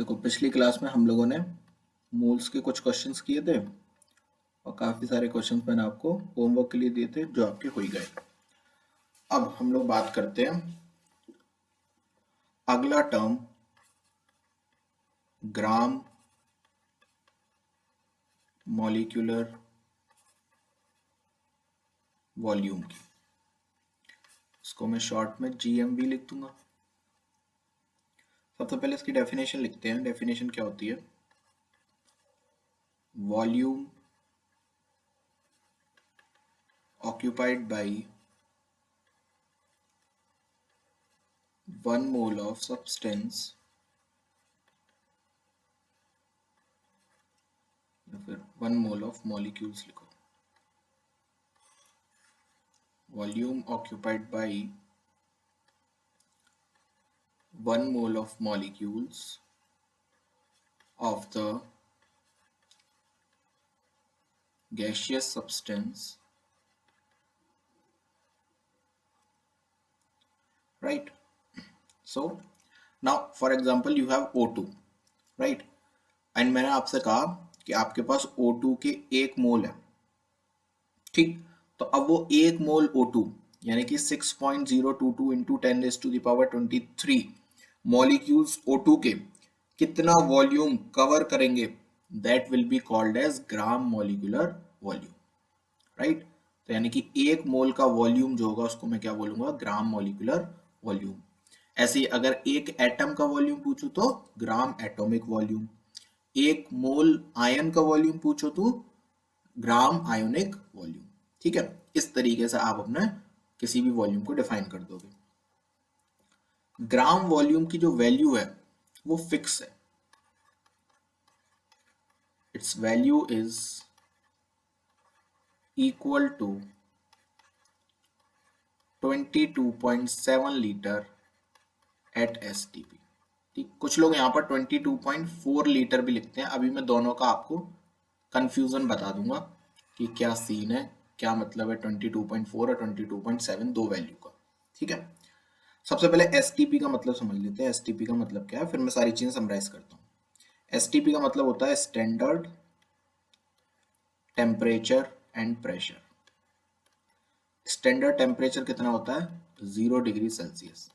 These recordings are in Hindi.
देखो, पिछली क्लास में हम लोगों ने मोल्स के कुछ क्वेश्चंस किए थे और काफी सारे क्वेश्चंस मैंने आपको होमवर्क के लिए दिए थे जो आपके हो ही गए। अब हम लोग बात करते हैं अगला टर्म ग्राम मॉलिक्यूलर वॉल्यूम की। इसको मैं शॉर्ट में जीएमवी लिख दूंगा। सबसे पहले इसकी डेफिनेशन लिखते हैं। डेफिनेशन क्या होती है? Volume occupied by 1 mole of substance या फिर 1 mole of molecules लिखो। Volume occupied by 1 mole of molecules of the gaseous substance, right? So now for example you have O2, right? And मैंने आपसे कहा कि आपके पास O2 के 1 मोल है, ठीक? तो अब वो 1 मोल O2 यानी कि 6.022 इंटू 10⁻23 मॉलिक्यूल्स O2 के कितना वॉल्यूम कवर करेंगे? That will be called as gram molecular volume, right? तो यानी कि 1 मोल का वॉल्यूम जो होगा उसको मैं क्या बोलूंगा? ग्राम मॉलिक्यूलर वॉल्यूम। ऐसे ही अगर एक एटम का वॉल्यूम पूछूं तो ग्राम एटॉमिक वॉल्यूम। 1 मोल आयन का वॉल्यूम पूछो तो ग्राम आयोनिक वॉल्यूम। ठीक है, इस तरीके से आप अपने किसी भी वॉल्यूम को डिफाइन कर दोगे। ग्राम वॉल्यूम की जो वैल्यू है वो फिक्स है। Its value is equal to 22.7 litre at STP. ठीक, कुछ लोग यहाँ पर 22.4 लीटर भी लिखते हैं। अभी मैं दोनों का आपको कंफ्यूजन बता दूंगा कि क्या सीन है, क्या मतलब है 22.4 और 22.7 दो वैल्यू का। ठीक है, सबसे पहले एसटीपी का मतलब समझ लेते हैं। एसटीपी का मतलब क्या है, फिर मैं सारी चीजें समराइज करता हूँ। एसटीपी का मतलब होता है standard temperature and pressure. Standard temperature कितना होता है? 0 डिग्री सेल्सियस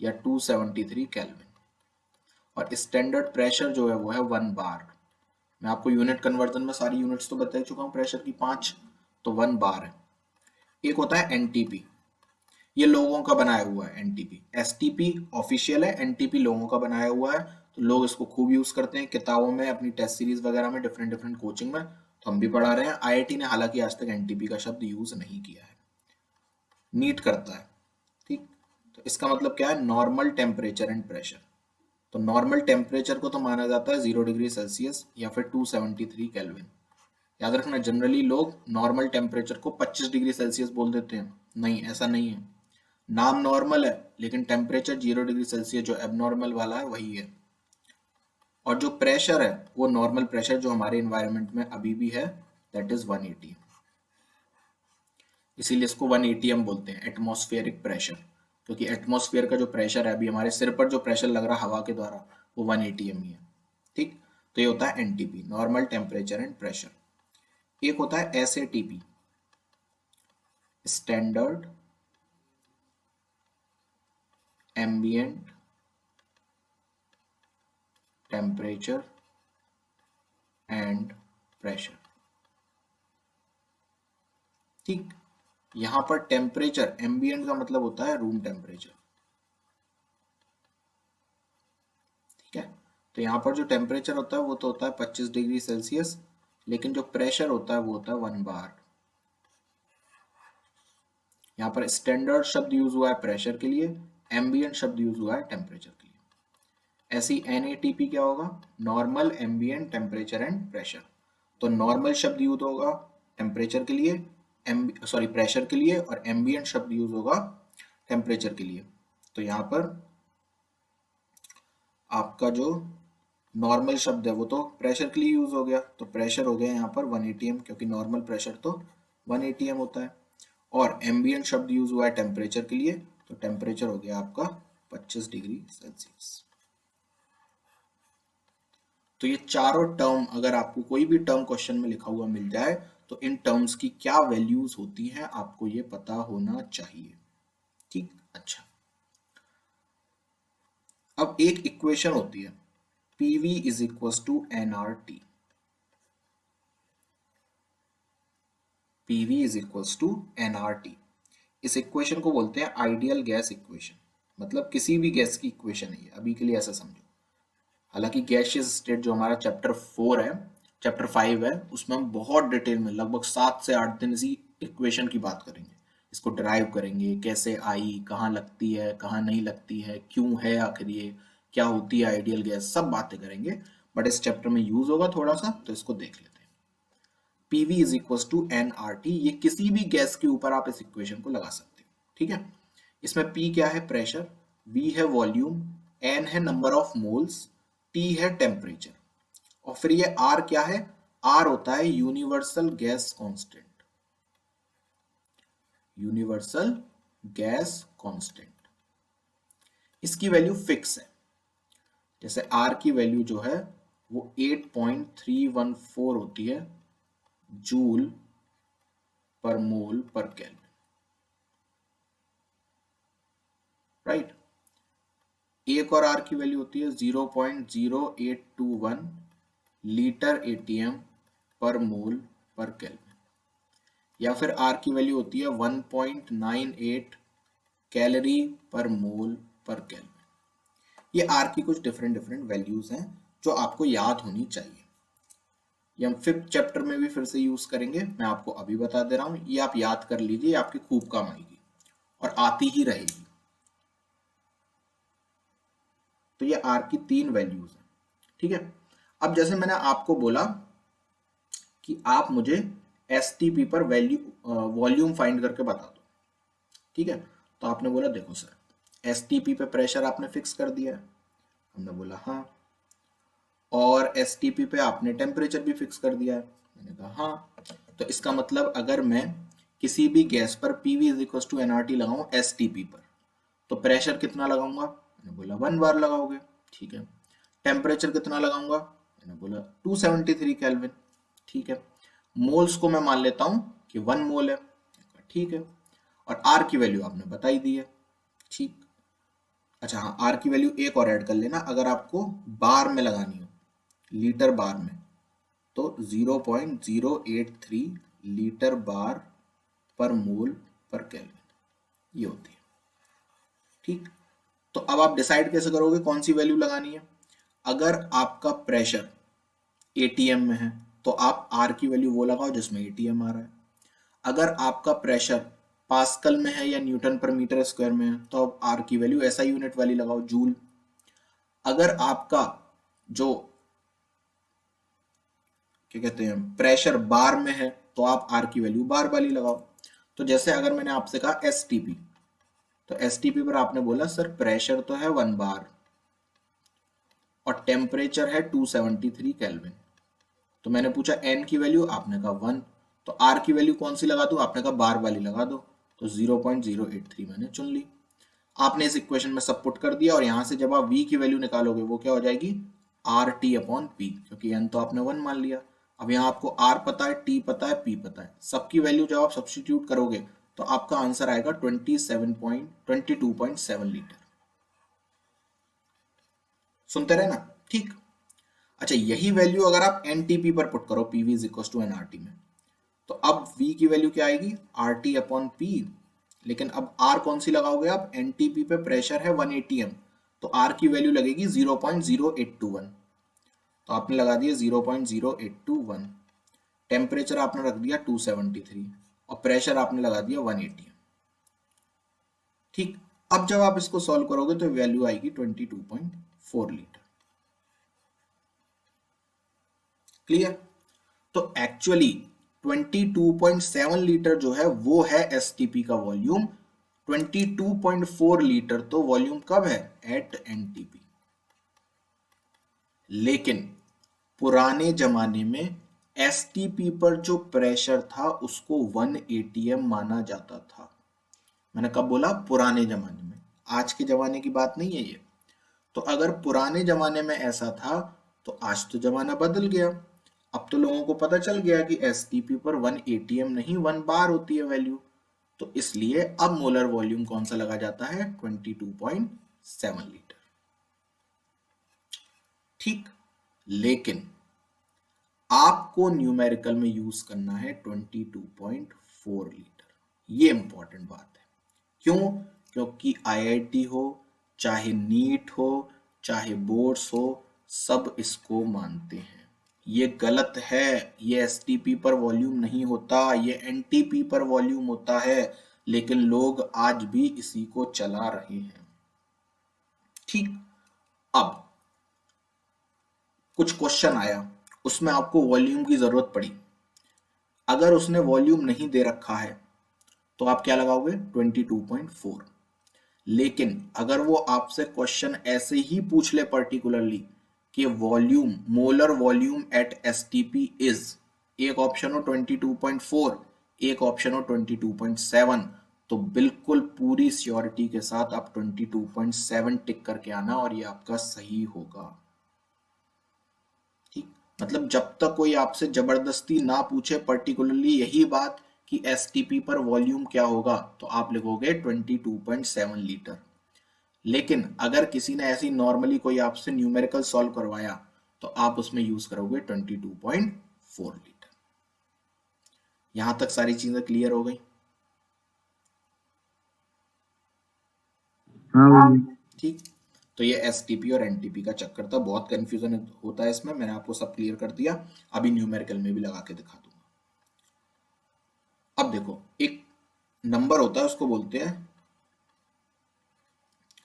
या 273 केल्विन। और स्टैंडर्ड प्रेशर जो है वो है 1 बार। मैं आपको यूनिट कन्वर्जन में सारी यूनिट्स तो बता चुका हूँ प्रेशर की 5, तो 1 बार है। एक होता है एनटीपी, ये लोगों का बनाया हुआ है एनटीपी। एसटीपी ऑफिशियल है, एनटीपी लोगों का बनाया हुआ है। तो लोग इसको खूब यूज करते हैं किताबों में, अपनी टेस्ट सीरीज वगैरह में, डिफरेंट डिफरेंट कोचिंग में। तो हम भी पढ़ा रहे हैं। आईआईटी ने हालांकि आज तक एनटीपी का शब्द यूज नहीं किया है, नीट करता है। ठीक, तो इसका मतलब क्या है? Normal temperature and pressure. तो नॉर्मल टेम्परेचर को तो माना जाता है 0 डिग्री सेल्सियस या फिर 273 केल्विन। याद रखना, जनरली लोग नॉर्मल टेम्परेचर को 25 डिग्री सेल्सियस बोल देते हैं। नहीं, ऐसा नहीं है। नाम नॉर्मल है लेकिन टेम्परेचर 0 डिग्री सेल्सियस जो एबनॉर्मल वाला है वही है। और जो प्रेशर है वो नॉर्मल प्रेशर जो हमारे इन्वायरमेंट में अभी भी है, दैट इज 180। इसीलिए इसको 180 हम बोलते हैं, एटमॉस्फेरिक प्रेशर। क्योंकि एटमॉस्फेयर का जो प्रेशर है, अभी हमारे सिर पर जो प्रेशर लग रहा है हवा के द्वारा, वो 180 ही है। ठीक, तो ये होता है NTP, normal temperature and pressure. एक होता है SATP, standard ambient temperature and pressure. ठीक, यहां पर टेम्परेचर, एम्बिएंट का मतलब होता है रूम टेम्परेचर। ठीक है, तो यहाँ पर जो टेम्परेचर होता है वो तो होता है 25 डिग्री सेल्सियस, लेकिन जो प्रेशर होता है वो होता है 1 बार। यहाँ पर स्टैंडर्ड शब्द यूज हुआ है प्रेशर के लिए, एम्बिएंट शब्द यूज हुआ है टेम्परेचर के लिए। ऐसी एनएटीपी क्या होगा? Normal ambient temperature and pressure. तो नॉर्मल शब्द यूज होगा टेम्परेचर के लिए, प्रेशर के लिए, और एम्बिएंट शब्द यूज होगा टेम्परेचर के लिए। तो यहाँ पर आपका जो नॉर्मल शब्द है वो तो प्रेशर के लिए यूज हो गया, तो प्रेशर हो गया यहाँ पर 180 एम, क्योंकि नॉर्मल प्रेशर तो 180 एम होता है। और एम्बिएंट शब्द यूज हुआ है टेम्परेचर के लिए, तो टेम्परेचर हो गया आपका 25 डिग्री सेल्सियस। तो ये चारों टर्म अगर आपको कोई भी टर्म क्वेश्चन में लिखा हुआ मिल जाए तो इन टर्म्स की क्या वैल्यूज होती हैं आपको ये पता होना चाहिए। ठीक, अच्छा। अब एक इक्वेशन होती है PV is equal to NRT. PV is equal to NRT. इस इक्वेशन को बोलते हैं आइडियल गैस इक्वेशन, मतलब किसी भी गैस की इक्वेशन है ये, अभी के लिए ऐसा समझो। हालांकि गैसियस स्टेट जो हमारा चैप्टर 5 है, उसमें हम बहुत डिटेल में लगभग 7 से 8 दिन इसी इक्वेशन की बात करेंगे। इसको डिराइव करेंगे, कैसे आई, कहाँ लगती है, कहाँ नहीं लगती है, क्यों है आखिर ये, क्या होती है आइडियल गैस, सब बातें करेंगे। बट इस चैप्टर में यूज होगा थोड़ा सा, तो इसको देख लेते हैं। PV is equal to N R T, ये किसी भी गैस के ऊपर आप इस इक्वेशन को लगा सकते हो। ठीक है, इसमें पी क्या है, प्रेशर, वी है वॉल्यूम, एन है नंबर ऑफ मोल्स, टी है टेम्परेचर, और फिर ये आर क्या है, आर होता है universal gas constant. Universal gas constant, इसकी वैल्यू फिक्स है। जैसे आर की वैल्यू जो है वो 8.314 होती है जूल पर मोल पर केल्विन, राइट। एक और आर की वैल्यू होती है 0.0821 लीटर एटीएम पर मोल पर केल्विन, या फिर आर की वैल्यू होती है 1.98 कैलोरी पर मोल पर केल्विन। ये आर की कुछ डिफरेंट डिफरेंट वैल्यूज हैं जो आपको याद होनी चाहिए। ये हम 5th चैप्टर में भी फिर से यूज करेंगे, मैं आपको अभी बता दे रहा हूं, ये आप याद कर लीजिए, आपके खूब काम आएगी और आती ही रहेगी। तो ये आर की 3 वैल्यूज हैं। ठीक है, अब जैसे मैंने आपको बोला कि आप मुझे एसटीपी पर वॉल्यूम फाइंड करके बता दो। ठीक है, तो आपने बोला देखो सर एसटीपी पे प्रेशर आपने फिक्स कर दिया है, हमने बोला हाँ, और एसटीपी पे आपने टेम्परेचर भी फिक्स कर दिया है, मैंने कहा हाँ। तो इसका मतलब अगर मैं किसी भी गैस पर PV is equal to NRT लगाऊं एसटीपी पर, तो प्रेशर कितना लगाऊंगा, मैंने बोला 1 बार लगाओगे। ठीक है, टेम्परेचर कितना लगाऊंगा, मैंने बोला 273 केल्विन। ठीक है, मोल्स को मैं मान लेता हूं कि 1 मोल है, ठीक है, और आर की वैल्यू आपने बताई दी है। ठीक, अच्छा हाँ, आर की वैल्यू एक और ऐड कर लेना, अगर आपको बार में लगानी हो, लीटर बार में, तो 0.083 लीटर बार पर मोल पर केल्विन ये होती है। ठीक, तो अब आप डिसाइड कैसे करोगे कौन सी वैल्यू लगानी है। अगर आपका प्रेशर एटीएम में है तो आप आर की वैल्यू वो लगाओ जिसमें एटीएम आ रहा है। अगर आपका प्रेशर पास्कल में है या न्यूटन पर मीटर स्क्वायर में है तो आप आर की वैल्यू ऐसा यूनिट वाली लगाओ, जूल। अगर आपका जो क्या कहते हैं प्रेशर बार में है तो आप आर की वैल्यू बार वाली लगाओ। तो जैसे अगर मैंने आपसे कहा एसटीपी, तो एसटीपी पर आपने बोला सर प्रेशर तो है 1 बार और टेम्परेचर है 273 केल्विन, तो मैंने पूछा एन की वैल्यू, आपने कहा 1, तो आर की वैल्यू कौन सी लगा दूं, आपने कहा बार वाली लगा दो, तो 0.083 मैंने चुन ली। आपने इस इक्वेशन में सब पुट कर दिया और यहां से जब आप v की वैल्यू निकालोगे वो क्या हो जाएगी, आर टी अपॉन पी, क्योंकि एन तो आपने 1 मान लिया। अब यहाँ आपको आर पता है, टी पता है, पी पता है, सबकी वैल्यू जब आप सब्स्टिट्यूट करोगे तो आपका आंसर आएगा 22.7 लीटर। सुनते रहे ना, ठीक। अच्छा, यही वैल्यू अगर आप एनटीपी पर पुट करो, PV is equal to NRT में, तो अब v की वैल्यू क्या आएगी, आर टी अपॉन पी। लेकिन अब r कौन सी लगाओगे आप, एनटीपी पे प्रेशर है 1 एटीएम, तो r की वैल्यू लगेगी 0.0821, तो आपने लगा दिया 0.0821। टेम्परेचर आपने रख दिया 273 और प्रेशर आपने लगा दिया 1 एटीएम। ठीक, अब जब आप इसको सॉल्व करोगे तो वैल्यू आएगी 22.4 लीटर। क्लियर, तो एक्चुअली 22.7 लीटर जो है वो है एसटीपी का वॉल्यूम, 22.4 लीटर तो वॉल्यूम कब है, एट एनटीपी। लेकिन पुराने जमाने में एसटीपी पर जो प्रेशर था उसको 1 एटीएम माना जाता था। मैंने कब बोला, पुराने जमाने में, आज के जमाने की बात नहीं है ये। तो अगर पुराने जमाने में ऐसा था तो आज तो जमाना बदल गया, अब तो लोगों को पता चल गया कि एसटीपी पर 1 एटीएम नहीं 1 बार होती है वैल्यू। तो इसलिए अब मोलर वॉल्यूम कौन सा लगा जाता है, 22.7 लीटर। ठीक, लेकिन आपको न्यूमेरिकल में यूज करना है 22.4 लीटर। ये इंपॉर्टेंट बात है। क्यों? क्योंकि आईआईटी हो, चाहे नीट हो, चाहे बोर्ड्स हो, सब इसको मानते हैं। ये गलत है, ये एसटीपी पर वॉल्यूम नहीं होता, ये एनटीपी पर वॉल्यूम होता है, लेकिन लोग आज भी इसी को चला रहे हैं। ठीक, अब कुछ क्वेश्चन आया, उसमें आपको वॉल्यूम की जरूरत पड़ी। अगर उसने वॉल्यूम नहीं दे रखा है तो आप क्या लगाओगे, 22.4। लेकिन अगर वो आपसे क्वेश्चन ऐसे ही पूछ ले पर्टिकुलरली कि volume, molar volume at STP is, एक ऑप्शन हो 22.4, एक ऑप्शन हो 22.7, तो बिल्कुल पूरी श्योरिटी के साथ आप 22.7 टिक करके आना और ये आपका सही होगा। ठीक, मतलब जब तक कोई आपसे जबरदस्ती ना पूछे पर्टिकुलरली यही बात कि एसटीपी पर वॉल्यूम क्या होगा, तो आप लिखोगे 22.7 लीटर। लेकिन अगर किसी ने ऐसी नॉर्मली कोई आपसे न्यूमेरिकल सॉल्व करवाया तो आप उसमें यूज करोगे 22.4 लीटर। यहां तक सारी चीजें क्लियर हो गई? हाँ। ठीक, तो ये एसटीपी और एनटीपी का चक्कर था, बहुत कंफ्यूजन होता है इसमें, मैंने आपको सब क्लियर कर दिया। अभी न्यूमेरिकल में भी लगा के दिखा दूंगा। अब देखो, एक नंबर होता है उसको बोलते हैं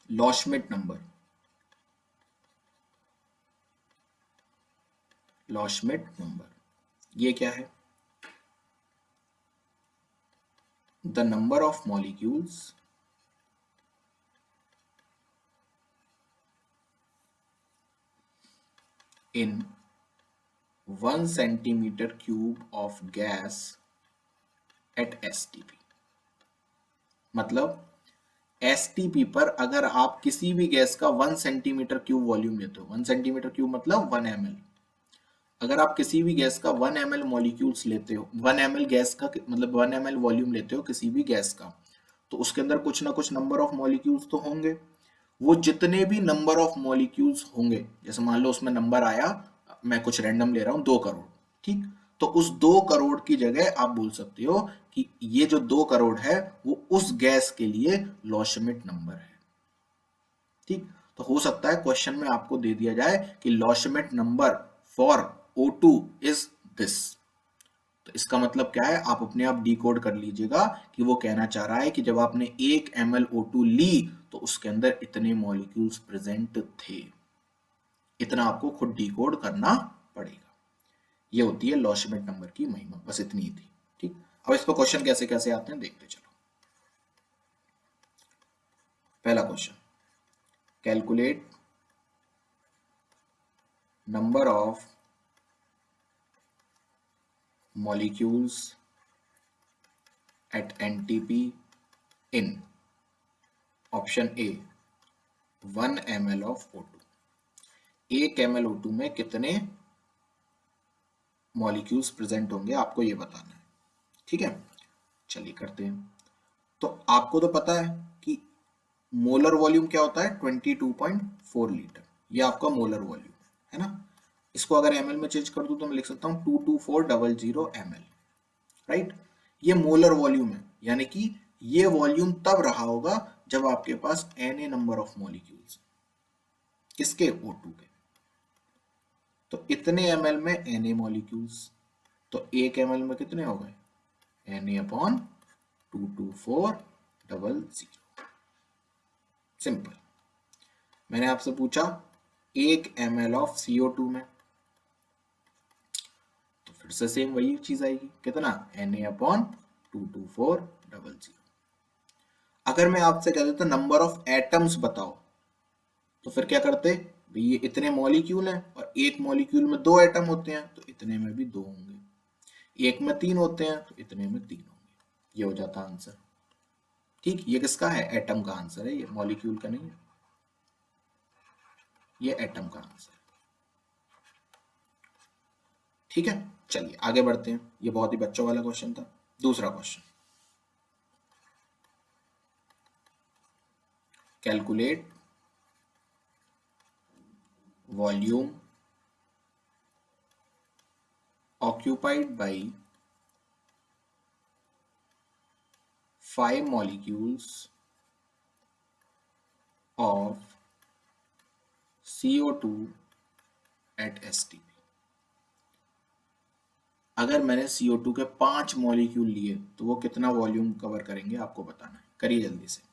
लॉशमिट नंबर। लॉशमिट नंबर ये क्या है? The number of molecules in 1 centimeter cube of gas at STP। मतलब STP पर अगर आप किसी भी गैस का 1 सेंटीमीटर क्यूब वॉल्यूम लेते हो, 1 सेंटीमीटर क्यूब मतलब 1 ml, अगर आप किसी भी गैस का 1 ml मॉलिक्यूल्स लेते हो, 1 ml गैस का मतलब 1 ml वॉल्यूम लेते हो किसी भी गैस का, तो उसके अंदर कुछ ना कुछ नंबर ऑफ मॉलिक्यूल्स तो होंगे। वो जितने भी नंबर ऑफ मॉलिक्यूल्स होंगे, जैसे मान लो उसमें नंबर आया, मैं कुछ रैंडम ले रहा हूं, 2 करोड़। ठीक, तो उस 2 करोड़ की जगह आप बोल सकते हो कि ये जो 2 करोड़ है वो उस गैस के लिए लॉशमिट नंबर है। ठीक, तो हो सकता है क्वेश्चन में आपको दे दिया जाए कि Loschmidt number for O2 is this, तो इसका मतलब क्या है, आप अपने आप डिकोड कर लीजिएगा कि वो कहना चाह रहा है कि जब आपने 1 ml O2 ली तो उसके अंदर इतने मॉलिक्यूल्स प्रेजेंट थे। इतना आपको खुद डिकोड करना पड़ेगा। ये होती है लॉशमिट नंबर की महिमा, बस इतनी ही थी। ठीक, अब इस पर क्वेश्चन कैसे कैसे आते हैं देखते चलो। पहला question, calculate number of molecules at NTP in option A 1 ml of O2। 1 ml O2 में कितने मॉलिक्यूल्स प्रेजेंट होंगे आपको ये बताना है। ठीक है, चलिए करते हैं। तो आपको तो पता है कि मोलर वॉल्यूम क्या होता है, 22.4 लीटर, ये आपका मोलर वॉल्यूम है ना। इसको अगर ml में चेंज कर दूं तो मैं लिख सकता हूं 22400 ml, राइट। ये मोलर वॉल्यूम है, यानी कि ये वॉल्यूम तब रहा होगा जब आपके पास Na नंबर ऑफ मॉलिक्यूल्स, किसके, O2 के। तो इतने ml में Na मॉलिक्यूल्स, तो 1 ml में कितने हो गए, Na/22400। सिंपल। मैंने आपसे पूछा 1 ml ऑफ CO2 में, तो फिर से सेम वही चीज आएगी, कितना, Na/22400। अगर मैं आपसे कह देता नंबर ऑफ एटम्स बताओ, तो फिर क्या करते, भाई ये इतने मॉलिक्यूल हैं और एक मॉलिक्यूल में 2 एटम होते हैं तो इतने में भी 2 होंगे, एक में 3 होते हैं तो इतने में 3 होंगे। ये हो जाता आंसर। ठीक, ये किसका है, एटम का आंसर है, ये मॉलिक्यूल का नहीं है, ये एटम का आंसर है। ठीक है, चलिए आगे बढ़ते हैं। ये बहुत ही बच्चों वाला क्वेश्चन था। दूसरा question, calculate volume occupied by 5 molecules of CO2 at STP। अगर मैंने CO2 के 5 मॉलिक्यूल लिए तो वो कितना वॉल्यूम कवर करेंगे, आपको बताना है। करिए जल्दी से।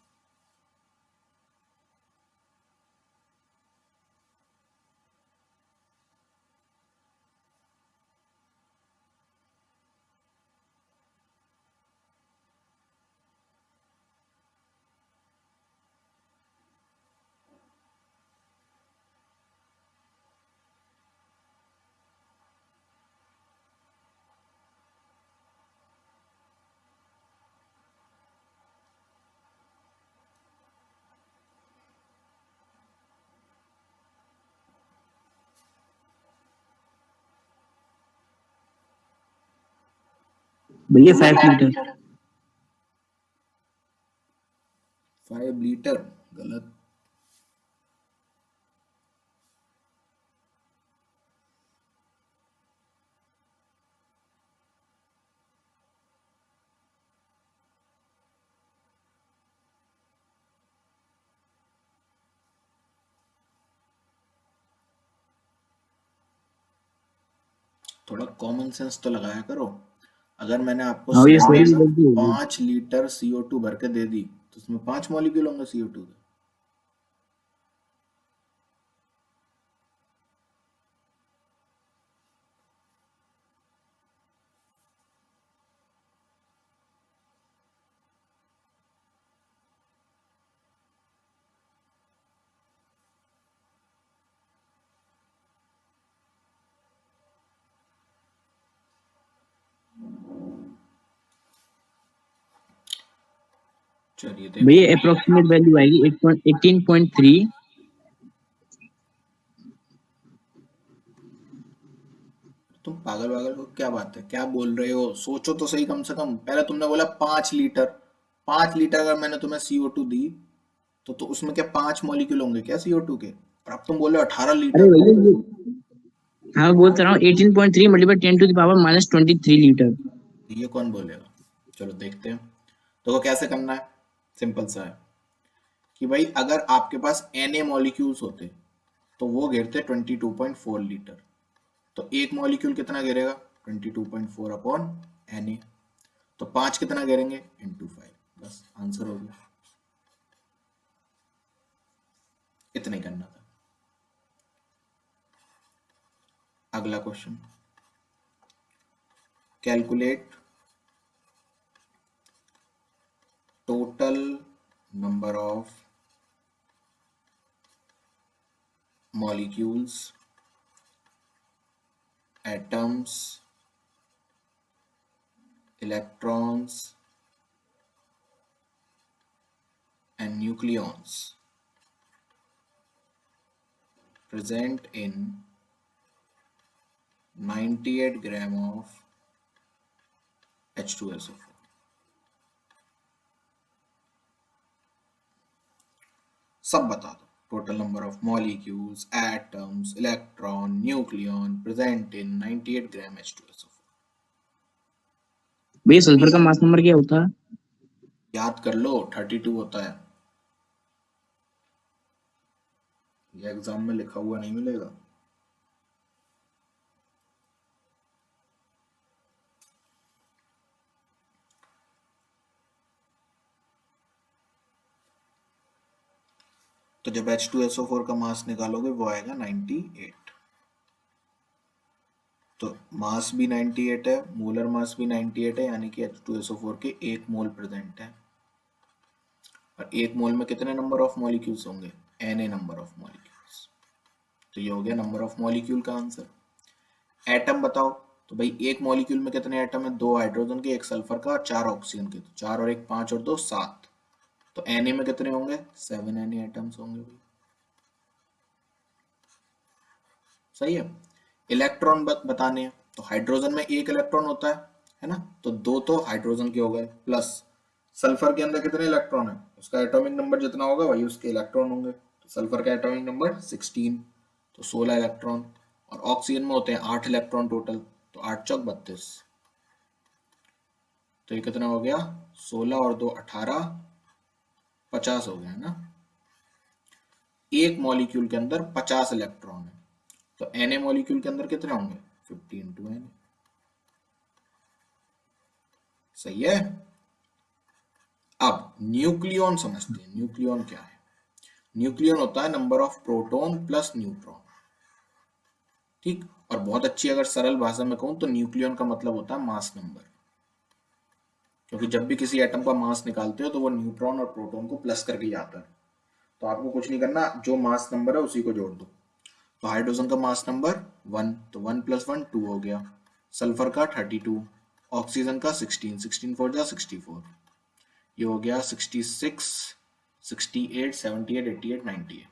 भैया 5 लीटर। 5 लीटर गलत। थोड़ा कॉमन सेंस तो लगाया करो। अगर मैंने आपको हाँ, ये सिलेंडर सही में गलती होगी। 5 लीटर CO2 भर के दे दी तो उसमें 5 मॉलिक्यूल होंगे CO2 के। चलिए देखो भैया अप्रोक्सीमेट वैल्यू आएगी 18.3। तुम पागल वागल हो, क्या बात है, क्या बोल रहे हो? सोचो तो सही कम से कम। पहले तुमने बोला 5 लीटर। 5 लीटर अगर मैंने तुम्हें CO2 दी तो उसमें क्या 5 मॉलिक्यूल होंगे क्या CO2 के? और अब तुम बोल रहे हो 18 अरे लीटर। भैया ये, हाँ बोलता रहा हूँ 18.3 मल्टीप्लाई 10⁻⁻23 लीटर। ये कौन बोलेगा? चलो देखते हैं। तो कैसे करना है? सिंपल सा है कि भाई अगर आपके पास Na मॉलिक्यूल्स होते तो वो गिरते 22.4 लीटर। तो एक मॉलिक्यूल कितना गिरेगा? 22.4 अपॉन Na। तो 5 कितना गिरेंगे? इंटू 5। बस आंसर हो गया। इतना ही करना था। अगला question, calculate total number of molecules, atoms, electrons and nucleons present in 98 gram of H2SO4। सब बता दो। Total number of molecules, atoms, electron, nucleon present in 98 gram H2SO4। भैया सल्फर का मास नंबर क्या होता है? याद कर लो, 32 होता है। ये एग्जाम में लिखा हुआ नहीं मिलेगा। तो जब H2SO4 का मास निकालोगे वो आएगा 98। तो मास भी 98 है, मोलर मास भी 98 है, यानी कि H2SO4 के 1 मोल प्रेजेंट है। और 1 मोल में कितने नंबर ऑफ मॉलिक्यूल्स होंगे? Na number of molecules. तो ये हो गया नंबर ऑफ मॉलिक्यूल का आंसर। एटम बताओ। तो भाई एक मॉलिक्यूल में कितने एटम है? 2 हाइड्रोजन के, 1 सल्फर का और 4 ऑक्सीजन के। तो 4 और 1 5 और 2 7। तो Na में कितने होंगे? 7 Na एटम्स होंगे भाई। सही है। इलेक्ट्रॉन बताने हैं। तो हाइड्रोजन में एक इलेक्ट्रॉन होता है ना, तो दो तो हाइड्रोजन के हो गए, प्लस सल्फर के अंदर कितने इलेक्ट्रॉन है, उसका एटॉमिक नंबर जितना होगा वही उसके इलेक्ट्रॉन होंगे, तो सल्फर का एटॉमिक नंबर 16, तो 16 इलेक्ट्रॉन, और ऑक्सीजन में होते हैं 8 इलेक्ट्रॉन टोटल, तो 8 चौक 32, तो ये कितना हो गया 16 और 2 18, 50 हो गया ना। एक मॉलिक्यूल के अंदर 50 इलेक्ट्रॉन है, तो Na मॉलिक्यूल के अंदर कितने होंगे 50 इंटू Na। सही है। अब न्यूक्लियॉन समझते हैं, न्यूक्लियॉन क्या है। न्यूक्लियॉन होता है number of proton plus neutron, ठीक। और बहुत अच्छी अगर सरल भाषा में कहूं तो न्यूक्लियॉन का मतलब होता है मास नंबर, क्योंकि जब भी किसी एटम का मास निकालते हो तो वो न्यूट्रॉन और प्रोटॉन को प्लस करके ही आता है, तो आपको कुछ नहीं करना, जो मास नंबर है उसी को जोड़ दो। तो हाइड्रोजन का मास नंबर 1, तो 1 + 1 2 हो गया, सल्फर का 32, ऑक्सीजन का 16, 16 4 जा 64, ये हो गया 66, 68, 78, 88, 98,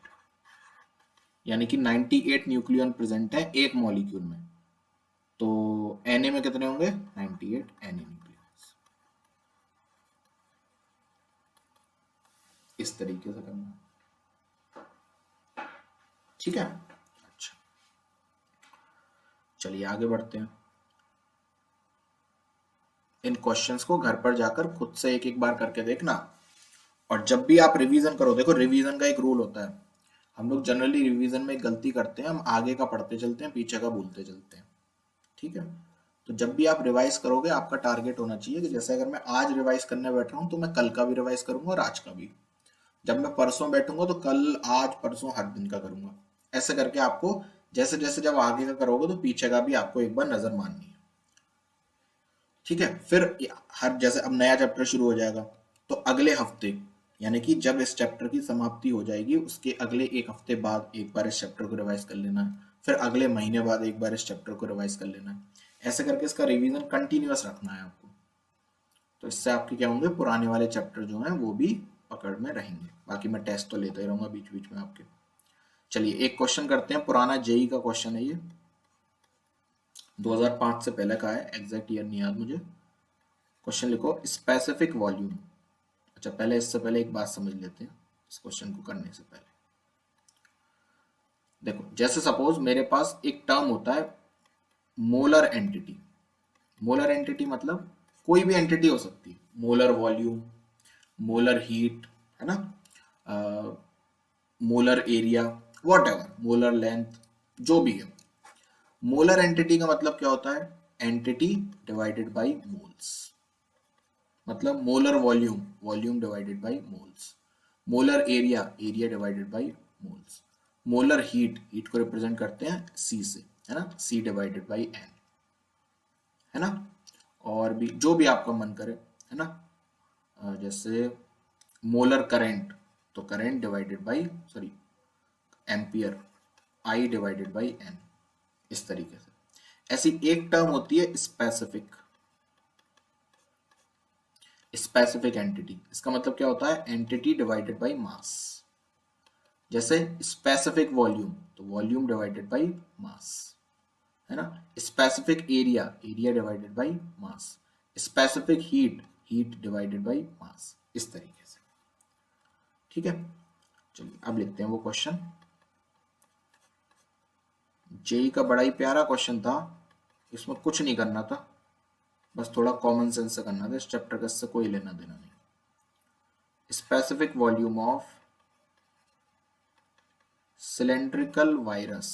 यानी कि 98 न्यूक्लियॉन प्रेजेंट है एक मॉलिक्यूल में, तो Na में कितने होंगे 98 Na न्यूक्लियॉन्स। इस तरीके से करना, ठीक है। अच्छा, चलिए आगे बढ़ते हैं। इन क्वेश्चंस को घर पर जाकर खुद से एक एक बार करके देखना, और जब भी आप रिवीजन करो, देखो रिवीजन का एक रूल होता है, हम लोग जनरली रिवीजन में एक गलती करते हैं, हम आगे का पढ़ते चलते हैं पीछे का भूलते चलते हैं, ठीक है। तो जब भी आप रिवाइज करोगे आपका टारगेट होना चाहिए कि जैसे अगर मैं आज रिवाइज करने बैठ रहा हूँ तो मैं कल का भी रिवाइज करूंगा और आज का भी, जब मैं परसों बैठूंगा तो कल आज परसों हर दिन का करूंगा, ऐसे करके आपको जैसे जैसे जब आगे का करोगे तो पीछे का भी आपको एक बार नजर मारनी है, ठीक है। फिर हर जैसे अब नया चैप्टर शुरू हो जाएगा, तो अगले हफ्ते यानी कि जब इस चैप्टर की समाप्ति हो जाएगी उसके अगले एक हफ्ते बाद एक बार इस चैप्टर को रिवाइज कर लेना है, फिर अगले महीने बाद एक बार इस चैप्टर को रिवाइज कर लेना है, ऐसे करके इसका रिवीजन कंटिन्यूअस रखना है आपको। तो इससे आपके क्या होंगे, पुराने वाले चैप्टर जो हैं वो भी पकड़ में रहेंगे, बाकी मैं टेस्ट तो लेता ही रहूंगा बीच बीच में आपके। चलिए एक क्वेश्चन करते हैं, पुराना जेई का क्वेश्चन है ये, 2005 से पहले का है, एग्जैक्ट ईयर नहीं याद मुझे। क्वेश्चन लिखो स्पेसिफिक वॉल्यूम। अच्छा पहले इससे पहले एक बात समझ लेते हैं इस क्वेश्चन को करने से पहले। देखो जैसे सपोज मेरे पास एक टर्म होता है मोलर एंटिटी। मोलर एंटिटी मतलब कोई भी एंटिटी हो सकती है, मोलर वॉल्यूम, मोलर हीट, है ना, molar area, what ever, molar length, जो भी है। मोलर एंटिटी का मतलब क्या होता है, एंटिटी डिवाइडेड बाय मोल्स, मतलब molar volume, volume divided by moles, molar area, area divided by moles, molar heat, heat को रिप्रेजेंट करते हैं सी से, है ना, सी डिवाइडेड बाय एन, है ना, और भी जो भी आपका मन करे, है ना, जैसे मोलर करंट, तो current divided by sorry ampere, I divided by N, इस तरीके से। ऐसी एक टर्म होती है स्पेसिफिक, स्पेसिफिक एंटिटी, इसका मतलब क्या होता है, एंटिटी डिवाइडेड बाय मास। जैसे स्पेसिफिक वॉल्यूम, तो वॉल्यूम डिवाइडेड बाय मास, है ना, specific area, area divided by mass, specific heat, heat divided by mass, इस तरीके से, ठीक है। चलिए अब लिखते हैं वो क्वेश्चन। जेई का बड़ा ही प्यारा क्वेश्चन था, इसमें कुछ नहीं करना था, बस थोड़ा कॉमन सेंस से करना था, इस चैप्टर का इससे कोई लेना देना नहीं। Specific volume of cylindrical virus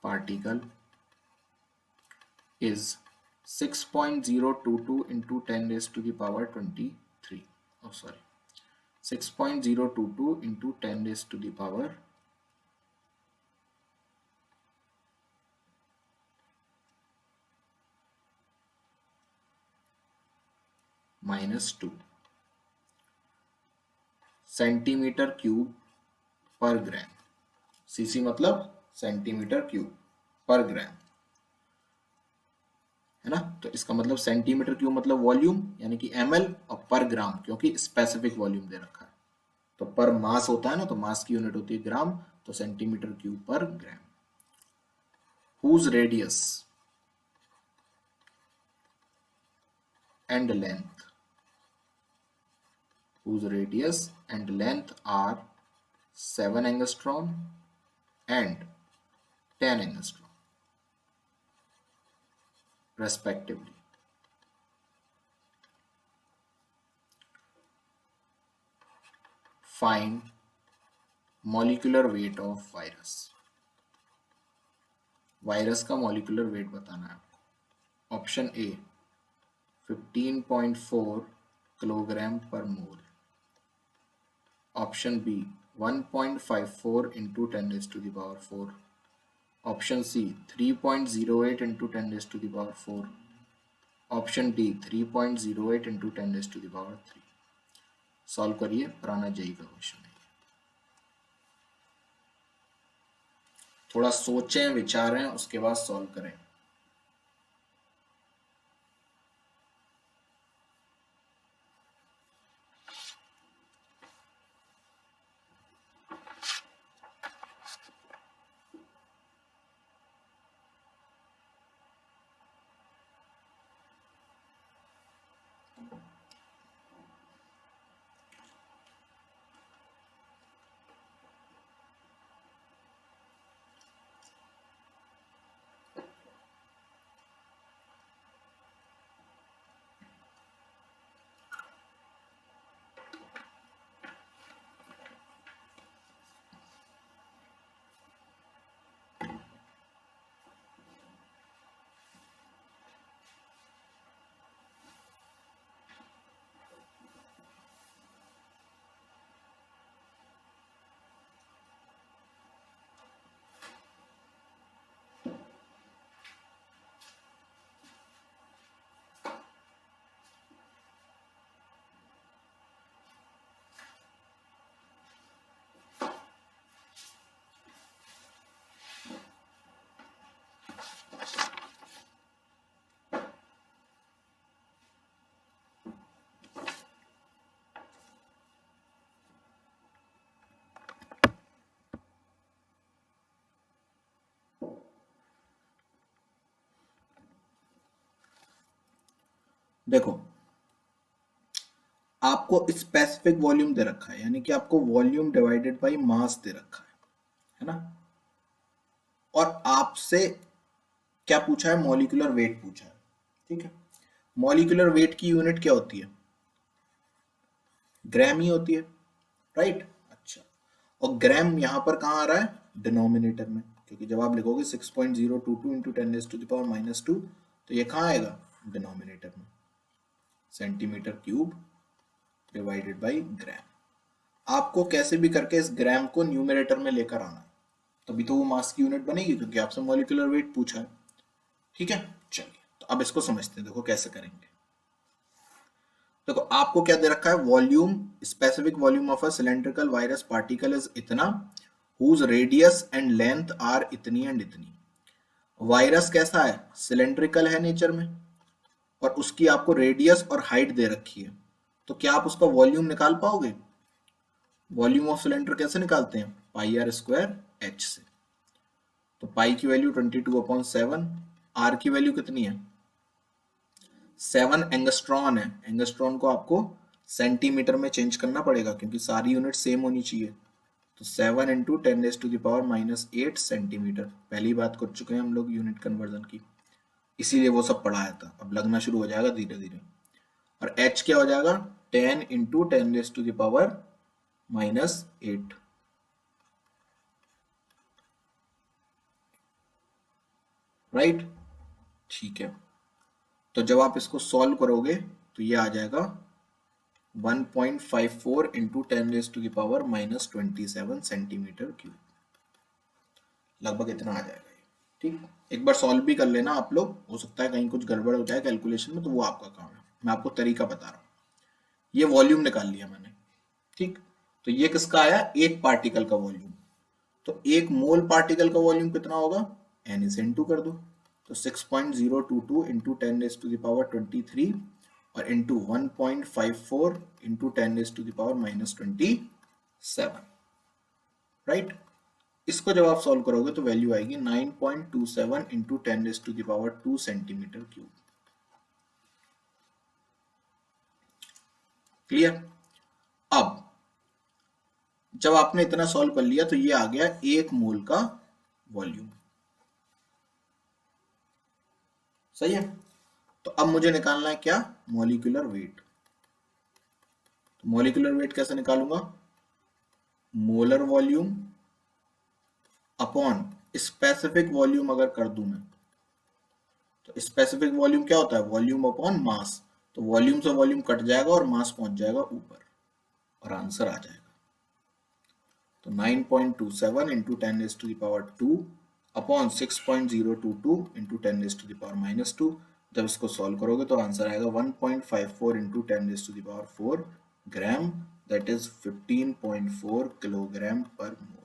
particle is 6.022 into 10 raised to the power 23. Oh, sorry. 6.022 into 10 raised to the power -2 centimetre cube पर ग्राम। सीसी मतलब सेंटीमीटर क्यूब पर ग्राम, है ना, तो इसका मतलब सेंटीमीटर क्यूब मतलब वॉल्यूम यानी कि ml, और पर ग्राम क्योंकि स्पेसिफिक वॉल्यूम दे रखा है, तो पर मास होता है ना, तो मास की यूनिट होती है ग्राम, तो सेंटीमीटर क्यूब पर ग्राम। whose radius and length are 7 angstrom and 10 angstrom respectively. Find molecular weight of virus. Virus का मॉलिक्यूलर वेट बताना है आपको. Option A 15.4 kilogram per mole. Option B 1.54 into 10 raise to the power 4. Option C 3.08 into 10 raise to the power 4. Option D 3.08 into 10 raise to the power 3. Solve करिए, पुराना जेई का क्वेश्चन है. थोड़ा सोचें, विचारें, उसके बाद सॉल्व करें. देखो, आपको स्पेसिफिक वॉल्यूम दे रखा है, यानी कि आपको वॉल्यूम डिवाइडेड बाय मास दे रखा है ना. और आपसे क्या पूछा है? मॉलिक्यूलर वेट पूछा है. ठीक है, मॉलिक्यूलर वेट की यूनिट क्या होती है? ग्राम ही होती है, राइट. अच्छा, और ग्राम यहां पर कहां आ रहा है? डिनोमिनेटर में, क्योंकि जब आप लिखोगे 6.022 into 10 raise to the power -2, तो ये कहां आएगा? डिनोमिनेटर में. Centimetre cube divided by gram. आपको कैसे भी करके इस ग्राम को न्यूमरेटर में लेकर आना है, तभी तो वो मास की यूनिट बनेगी, क्योंकि आपसे मॉलिक्यूलर वेट पूछा है. ठीक है, चलिए तो अब इसको समझते हैं. देखो कैसे करेंगे. देखो, आपको क्या दे रखा है? Volume, specific volume of a cylindrical virus particle is इतना, whose radius and length are इतनी एंड इतनी. वायरस कैसा है? सिलेंड्रिकल है नेचर में, और उसकी आपको रेडियस और हाइट दे रखी है. तो क्या आप उसका वॉल्यूम निकाल पाओगे? वॉल्यूम ऑफ सिलेंडर कैसे निकालते हैं? पाई आर स्क्वायर एच से. तो पाई की वैल्यू 22/7, आर की वैल्यू कितनी है? 7 एंगस्ट्रॉन है. एंगस्ट्रॉन को आपको सेंटीमीटर में चेंज करना पड़ेगा, क्योंकि सारी यूनिट सेम होनी चाहिए. तो 7 into 10 raise to the power -8 centimetre. पहली बात कर चुके हैं हम लोग यूनिट कन्वर्जन की, इसीलिए वो सब पढ़ाया था. अब लगना शुरू हो जाएगा धीरे धीरे. और h क्या हो जाएगा? 10 into 10 raise to the power -8. Right, ठीक है. तो जब आप इसको सॉल्व करोगे तो ये आ जाएगा 1.54 into 10 raise to the power -27 centimetre cube. लगभग इतना आ जाएगा ये. ठीक, एक बार सॉल्व भी कर लेना आप लोग. हो सकता है कहीं कुछ गड़बड़ हो जाए कैलकुलेशन में, तो वो आपका काम है. मैं आपको तरीका बता रहा हूँ. ये वॉल्यूम निकाल लिया मैंने. ठीक, तो ये किसका आया? एक पार्टिकल का वॉल्यूम. तो एक मोल पार्टिकल का वॉल्यूम कितना होगा? n इसे इनटू कर दो. तो 6.022 into 10 raise to the power 23 और into 1.54 into 10 raise to the power -27. Right, इसको जब आप सॉल्व करोगे तो वैल्यू आएगी 9.27 इंटू 10⁻² सेंटीमीटर क्यूब। क्लियर? अब जब आपने इतना सॉल्व कर लिया तो ये आ गया 1 मोल का वॉल्यूम। सही है। तो अब मुझे निकालना है क्या? Molecular weight. तो मॉलिक्यूलर वेट कैसे निकालूंगा? Molar volume upon specific volume अगर कर दूं मैं, तो स्पेसिफिक वॉल्यूम क्या होता है? Volume upon mass. तो वॉल्यूम से वॉल्यूम कट जाएगा और मास पहुंच जाएगा ऊपर और आंसर आ जाएगा। तो 9.27 इंटू 10⁻² अपॉन 6.022 इंटू 10⁻⁻²। जब इसको सॉल्व करोगे तो आंसर आएगा 1.54 into 10⁻⁴ gram, that is 15.4 kilogram per मोल।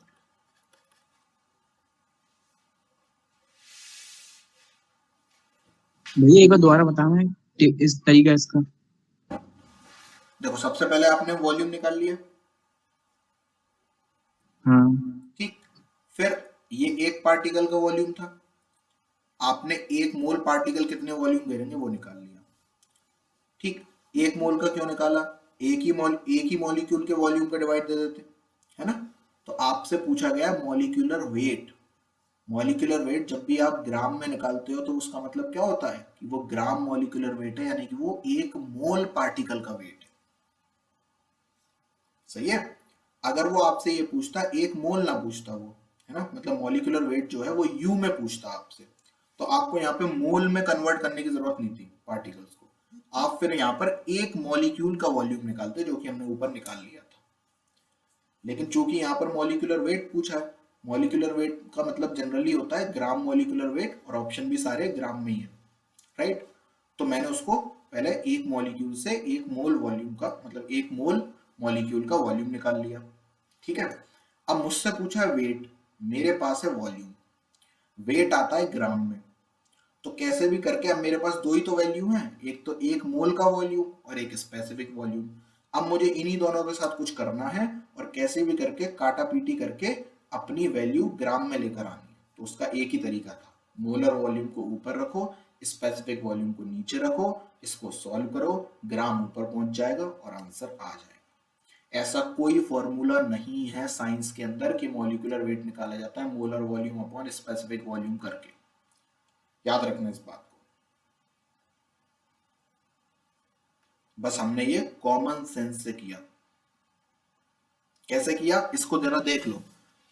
भैया एक बार दोबारा बताना है इस तरीका इसका। देखो सबसे पहले आपने वॉल्यूम निकाल लिया, हाँ ठीक। फिर ये एक पार्टिकल का वॉल्यूम था, आपने एक मोल पार्टिकल कितने वॉल्यूम दे देंगे वो निकाल लिया, ठीक। एक मोल का क्यों निकाला? एक ही मॉलिक्यूल के वॉल्यूम का डिवाइड दे देते, है ना। तो आपसे पूछा गया मॉलिक्यूलर वेट। मॉलिक्यूलर वेट जब भी आप ग्राम में निकालते हो तो उसका मतलब क्या होता है कि वो ग्राम मॉलिक्यूलर वेट है, यानी कि वो एक मोल पार्टिकल का वेट है। सही है। अगर वो आपसे ये पूछता एक मोल ना पूछता वो, है ना, मतलब मॉलिक्यूलर वेट जो है वो यू में पूछता आपसे, तो आपको यहाँ पे मोल में कन्वर्ट करने की जरूरत नहीं थी पार्टिकल्स को। आप फिर यहाँ पर एक मॉलिक्यूल का वॉल्यूम निकालते, जो कि हमने ऊपर निकाल लिया था। लेकिन चूंकि यहाँ पर मॉलिक्यूलर वेट पूछा है, मॉलिक्यूलर वेट का मतलब जनरली होता है ग्राम मॉलिक्यूलर वेट, और ऑप्शन भी सारे ग्राम में ही है, राइट। तो मैंने उसको पहले एक मॉलिक्यूल से एक मोल वॉल्यूम का, मतलब एक मोल मॉलिक्यूल का वॉल्यूम निकाल लिया, ठीक है। अब मुझसे पूछा है वेट, मेरे पास है वॉल्यूम, वेट आता है ग्राम में। तो कैसे भी करके अब मेरे पास दो ही तो वैल्यू है, एक तो एक मोल का वॉल्यूम और एक स्पेसिफिक वॉल्यूम। अब मुझे इन्हीं दोनों के साथ कुछ करना है और कैसे भी करके काटा पीटी करके अपनी वैल्यू ग्राम में लेकर आनी है। तो उसका एक ही तरीका था, मोलर वॉल्यूम को ऊपर रखो, स्पेसिफिक वॉल्यूम को नीचे रखो, इसको सॉल्व करो, ग्राम ऊपर पहुंच जाएगा और आंसर आ जाएगा। ऐसा कोई फॉर्मूला नहीं है साइंस के अंदर कि मॉलिक्यूलर वेट निकाला जाता है molar volume upon specific volume करके। याद रखना इस बात को, बस हमने ये कॉमन सेंस से किया। कैसे किया इसको जरा देख लो।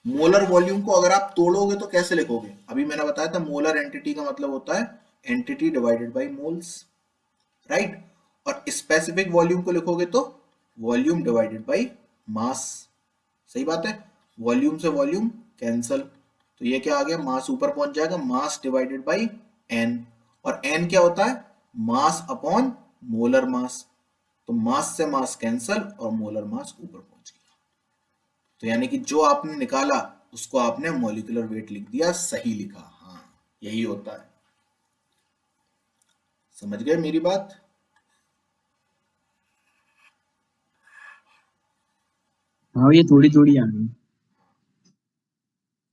मोलर वॉल्यूम को अगर आप तोड़ोगे तो कैसे लिखोगे? अभी मैंने बताया था मोलर एंटिटी का मतलब होता है entity divided by moles, right. और स्पेसिफिक वॉल्यूम को लिखोगे तो वॉल्यूम डिवाइडेड बाय मास। सही बात है। वॉल्यूम से वॉल्यूम कैंसल, तो ये क्या आ गया, मास ऊपर पहुंच जाएगा, मास डिवाइडेड बाय एन। और एन क्या होता है? Mass upon molar mass. तो मास से मास कैंसल और मोलर मास ऊपर पहुंच गया। तो यानी कि जो आपने निकाला उसको आपने मॉलिक्यूलर वेट लिख दिया, सही लिखा। हाँ यही होता है। समझ गए मेरी बात? हाँ ये थोड़ी थोड़ी आ गई।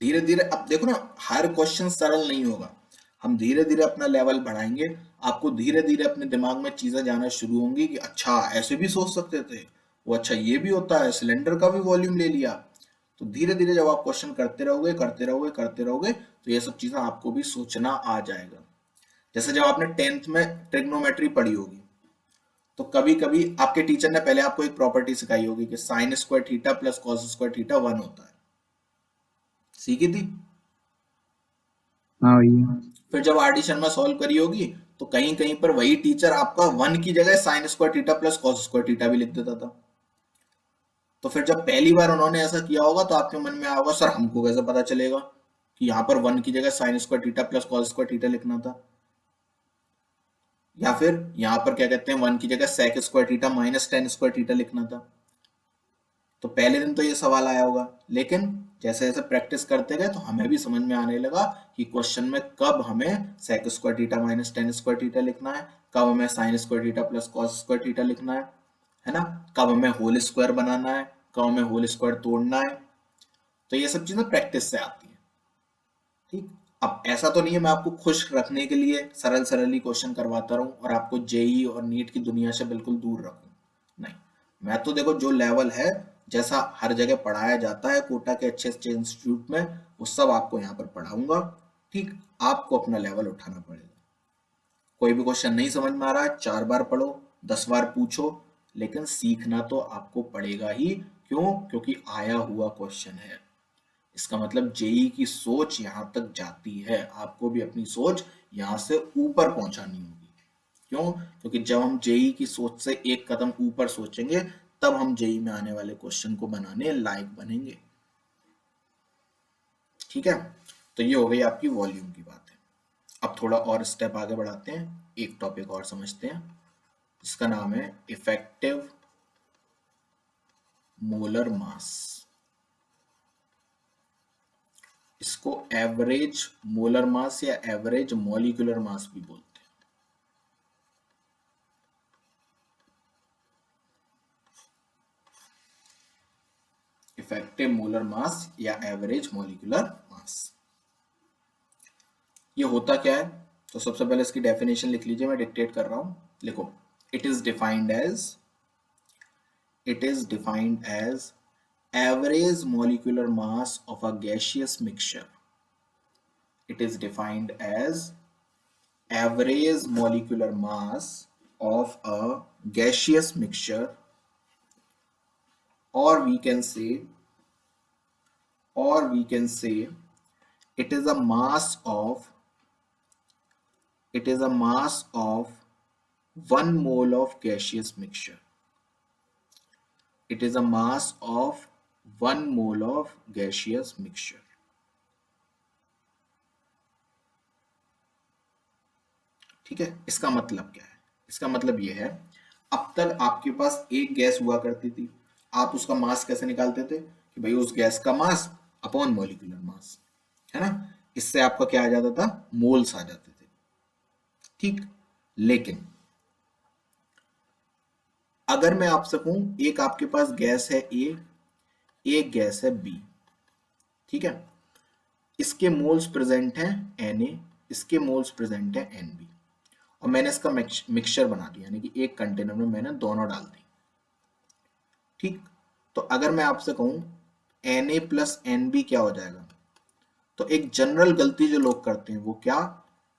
धीरे धीरे अब देखो ना, हर क्वेश्चन सरल नहीं होगा, हम धीरे धीरे अपना लेवल बढ़ाएंगे। आपको धीरे धीरे अपने दिमाग में चीजें जाना शुरू होंगी कि अच्छा ऐसे भी सोच सकते थे वो, अच्छा ये भी होता है, सिलेंडर का भी वॉल्यूम ले लिया। तो धीरे धीरे जब आप क्वेश्चन करते रहोगे करते रहोगे करते रहोगे तो ये सब चीजें आपको भी सोचना आ जाएगा। जैसे जब आपने 10th में ट्रिग्नोमेट्री पढ़ी होगी, तो कभी कभी आपके टीचर ने पहले आपको एक प्रॉपर्टी सिखाई होगी कि sign square theta plus cos square theta 1 होता है, सीखी थी। हाँ भैया। फिर जब आर्डिशन में सॉल्व करी होगी तो कहीं कहीं पर वही टीचर आपका 1 की जगह sign square theta plus cos square theta भी लिख देता था। तो फिर जब पहली बार उन्होंने ऐसा किया होगा तो आपके मन में आया होगा सर हमको कैसे पता चलेगा कि यहाँ पर 1 की जगह sign square theta plus cos square theta लिखना था, या फिर यहाँ पर क्या कहते हैं 1 की जगह sec square theta minus tan square theta लिखना था। तो पहले दिन तो ये सवाल आया होगा, लेकिन जैसे जैसे प्रैक्टिस करते गए तो हमें भी समझ में आने लगा कि क्वेश्चन में कब हमें sec square theta minus tan square theta लिखना है, कब हमें sine square theta plus cos square theta लिखना है ना, कब हमें होल स्क्वायर बनाना है, कब हमें होल स्क्वायर तोड़ना है। तो ये सब चीजें प्रैक्टिस से आती है। ठीक, अब ऐसा तो नहीं है मैं आपको खुश रखने के लिए सरल सरल ही क्वेश्चन करवाता रहूं और आपको जेई और नीट की दुनिया से बिल्कुल दूर रखूं, नहीं। मैं तो देखो जो लेवल है, जैसा हर जगह पढ़ाया जाता है कोटा के अच्छे अच्छे इंस्टीट्यूट में, वो सब आपको यहाँ पर पढ़ाऊंगा। ठीक, आपको अपना लेवल उठाना पड़ेगा। कोई भी क्वेश्चन नहीं समझ में आ रहा है, 4 बार पढ़ो, 10 बार पूछो, लेकिन सीखना तो आपको पड़ेगा ही। क्यों? क्योंकि आया हुआ क्वेश्चन है। इसका मतलब जेई की सोच यहां तक जाती है, आपको भी अपनी सोच यहां से ऊपर पहुंचानी होगी। क्यों? क्योंकि जब हम जेई की सोच से एक कदम ऊपर सोचेंगे, तब हम जेई में आने वाले क्वेश्चन को बनाने लायक बनेंगे। ठीक है, तो ये हो गई आपकी वॉल्यूम की बात है। अब थोड़ा और स्टेप आगे बढ़ाते हैं, एक टॉपिक और समझते हैं, जिसका नाम है इफेक्टिव मोलर मास। इसको एवरेज मोलर मास या एवरेज मॉलिक्यूलर मास भी बोलते हैं। इफेक्टिव मोलर मास या एवरेज मॉलिक्यूलर मास, ये होता क्या है? तो सबसे पहले इसकी डेफिनेशन लिख लीजिए, मैं डिक्टेट कर रहा हूं, लिखो। It is defined as average molecular mass of a gaseous mixture. It is defined as average molecular mass of a gaseous mixture, or we can say it is a mass of 1 mole of gaseous mixture. It is a mass of 1 mole of gaseous mixture. ठीक है, इसका मतलब क्या है? इसका मतलब यह है, अब तक आपके पास एक गैस हुआ करती थी, आप उसका मास कैसे निकालते थे कि भाई उस गैस का मास अपॉन मॉलिक्यूलर मास, है ना? इससे आपका क्या आ जाता था? मोल्स आ जाते थे। ठीक, लेकिन अगर मैं आपसे कहूं एक आपके पास गैस है ए, एक गैस है बी, ठीक है, इसके मोल्स प्रेजेंट हैं Na, इसके मोल्स प्रेजेंट है Nb, और मैंने इसका मिक्सचर बना दिया, यानी कि एक कंटेनर में मैंने दोनों डाल दी। ठीक, तो अगर मैं आपसे कहूं Na प्लस Nb क्या हो जाएगा, तो एक जनरल गलती जो लोग करते हैं वो क्या,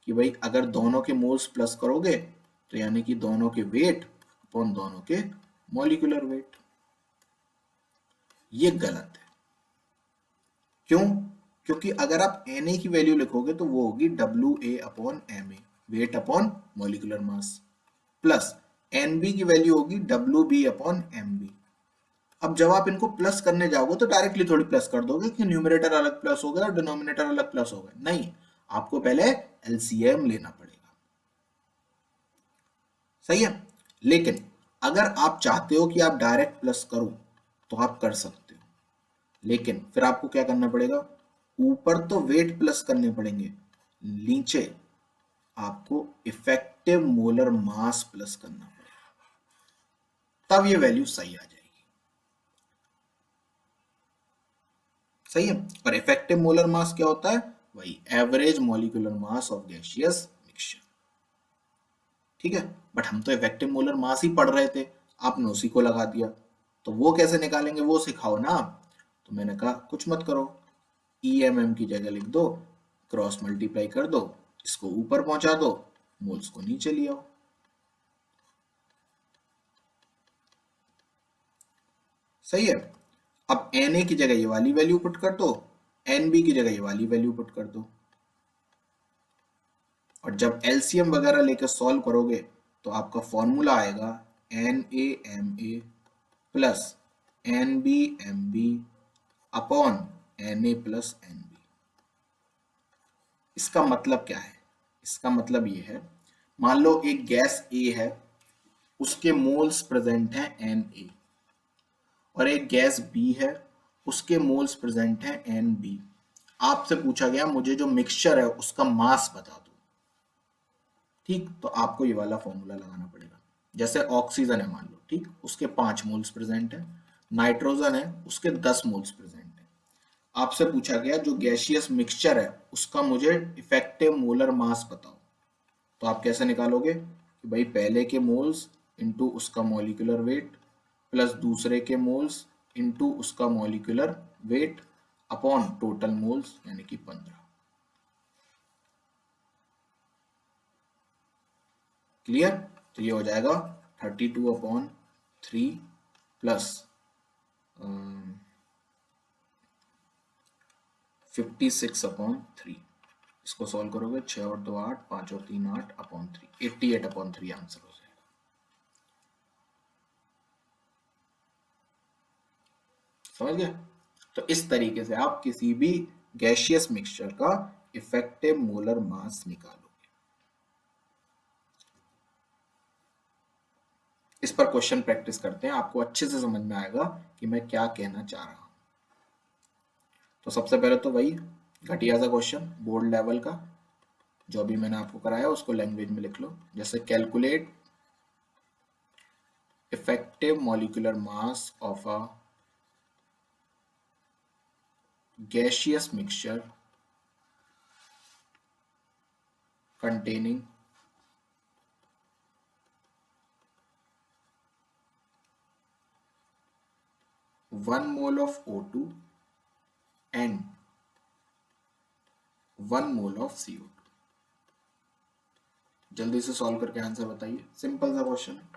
कि भाई अगर दोनों के मोल्स प्लस करोगे तो यानी कि दोनों के वेट अपॉन दोनों के मॉलिक्यूलर वेट। ये गलत है। क्यों? क्योंकि अगर आप Na की वैल्यू लिखोगे तो वो होगी WA upon Ma, weight upon molecular mass, plus Nb की वैल्यू होगी WB अपॉन Mb। अब जब आप इनको प्लस करने जाओगे तो डायरेक्टली थोड़ी प्लस कर दोगे कि न्यूमरेटर अलग प्लस हो गया और डिनोमिनेटर अलग प्लस हो गया, नहीं, आपको पहले एलसीएम लेना पड़ेगा। सही है, लेकिन अगर आप चाहते हो कि आप डायरेक्ट प्लस करो तो आप कर सकते हो, लेकिन फिर आपको क्या करना पड़ेगा, ऊपर तो वेट प्लस करने पड़ेंगे, नीचे आपको इफेक्टिव मोलर मास प्लस करना पड़ेगा, तब ये वैल्यू सही आ जाएगी। सही है, और इफेक्टिव मोलर मास क्या होता है? वही average molecular mass of gaseous mixture. ठीक है, बट हम तो इफेक्टिव मोलर मास ही पढ़ रहे थे, आपने उसी को लगा दिया, तो वो कैसे निकालेंगे वो सिखाओ ना। तो मैंने कहा कुछ मत करो, EMM की जगह लिख दो, क्रॉस मल्टीप्लाई कर दो, इसको ऊपर पहुंचा दो, मोल्स को नीचे ले आओ। सही है, अब Na की जगह ये वाली वैल्यू पुट कर दो, Nb की जगह ये वाली वैल्यू पुट कर दो, और जब एलसीएम वगैरह लेकर सॉल्व करोगे तो आपका फॉर्मूला आएगा NaMa plus NbMb upon Na plus Nb। इसका मतलब क्या है? इसका मतलब ये है, मान लो एक गैस A है, उसके मोल्स प्रेजेंट हैं Na, और एक गैस B है, उसके मोल्स प्रेजेंट हैं Nb। आपसे पूछा गया मुझे जो मिक्सचर है उसका मास बता दो। ठीक, तो आपको ये वाला फॉर्मूला लगाना पड़ेगा। जैसे ऑक्सीजन है मान लो, ठीक, उसके 5 मोल्स प्रेजेंट है, नाइट्रोजन है उसके 10 मोल्स प्रेजेंट है, आपसे पूछा गया जो गैसियस मिक्सचर है उसका मुझे इफेक्टिव मोलर मास बताओ, तो आप कैसे निकालोगे कि भाई पहले के मोल्स इंटू उसका मॉलिक्यूलर वेट प्लस दूसरे के मोल्स इंटू उसका molecular weight upon total moles यानी कि 15। क्लियर? तो ये हो जाएगा 32/3 प्लस 56/3। इसको सॉल्व करोगे 6 और 2 8, 5 और 3 8/3, 88/3 आंसर हो जाएगा। समझ गए? तो इस तरीके से आप किसी भी गैसियस मिक्सचर का इफेक्टिव मोलर मास निकालोगे। इस पर क्वेश्चन प्रैक्टिस करते हैं, आपको अच्छे से समझ में आएगा कि मैं क्या कहना चाह रहा हूं। तो सबसे पहले तो वही घटिया सा क्वेश्चन बोर्ड लेवल का जो अभी मैंने आपको कराया उसको लैंग्वेज में लिख लो, जैसे calculate effective molecular mass of a gaseous mixture containing 1 mole of O2 and 1 mole of CO2। जल्दी से सॉल्व करके आंसर बताइए, सिंपल सा क्वेश्चन है।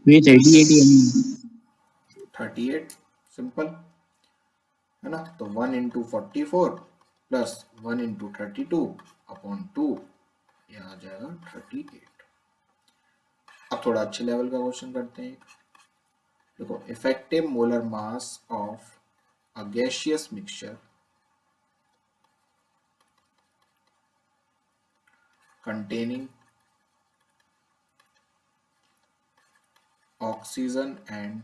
ये 38 ही 38 सिंपल है ना, तो 1 इंटू 44 प्लस 1 इंटू 32/2, यह आ जाएगा 38। अब थोड़ा अच्छे लेवल का क्वेश्चन करते हैं। देखो effective molar mass of a gaseous mixture containing oxygen and